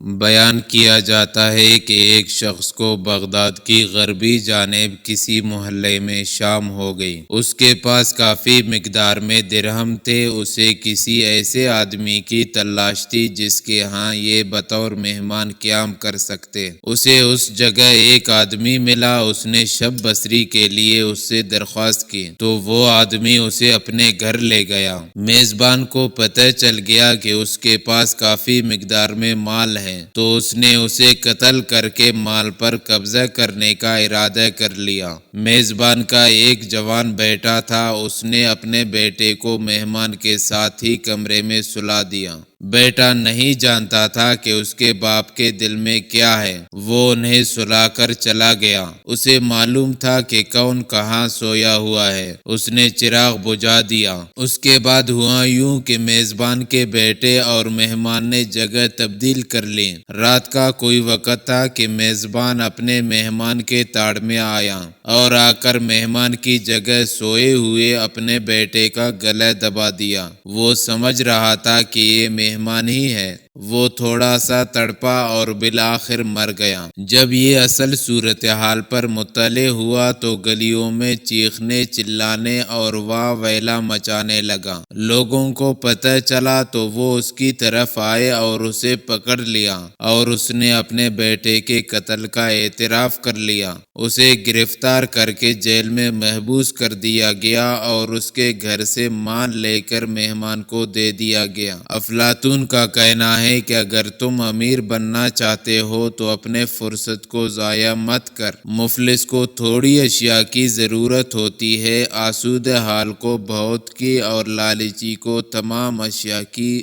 بیان کیا جاتا ہے کہ ایک شخص کو بغداد کی غربی جانب کسی محلے میں شام ہو گئی۔ اس کے پاس کافی مقدار میں درہم تھے۔ اسے کسی ایسے آدمی کی تلاش تھی جس کے ہاں یہ بطور مہمان قیام کر سکتے۔ اسے اس جگہ ایک آدمی ملا۔ اس نے شب بسری کے لیے اس سے درخواست کی تو وہ آدمی اسے اپنے گھر لے گیا۔ میزبان کو پتہ چل گیا کہ اس کے پاس کافی مقدار میں مال ہے، تو اس نے اسے قتل کر کے مال پر قبضہ کرنے کا ارادہ کر لیا۔ میزبان کا ایک جوان بیٹا تھا۔ اس نے اپنے بیٹے کو مہمان کے ساتھ ہی کمرے میں سلا دیا۔ بیٹا نہیں جانتا تھا کہ اس کے باپ کے دل میں کیا ہے۔ وہ انہیں سلا کر چلا گیا۔ اسے معلوم تھا کہ کون کہاں سویا ہوا ہے۔ اس نے چراغ بجھا دیا۔ اس کے بعد ہوا یوں کہ میزبان کے بیٹے اور مہمان نے جگہ تبدیل کر لی۔ رات کا کوئی وقت تھا کہ میزبان اپنے مہمان کے تاڑ میں آیا اور آ کر مہمان کی جگہ سوئے ہوئے اپنے بیٹے کا گلا دبا دیا۔ وہ سمجھ رہا تھا کہ یہ مہمان ہی ہے۔ وہ تھوڑا سا تڑپا اور بالآخر مر گیا۔ جب یہ اصل صورتحال پر مطلع ہوا تو گلیوں میں چیخنے چلانے اور واہ ویلا مچانے لگا۔ لوگوں کو پتہ چلا تو وہ اس کی طرف آئے اور اسے پکڑ لیا اور اس نے اپنے بیٹے کے قتل کا اعتراف کر لیا۔ اسے گرفتار کر کے جیل میں محبوس کر دیا گیا اور اس کے گھر سے مال لے کر مہمان کو دے دیا گیا۔ افلاطون کا کہنا ہے کہ اگر تم امیر بننا چاہتے ہو تو اپنے فرصت کو ضائع مت کر۔ مفلس کو تھوڑی اشیاء کی ضرورت ہوتی ہے، آسودہ حال کو بہت کی اور لالچی کو تمام اشیاء کی۔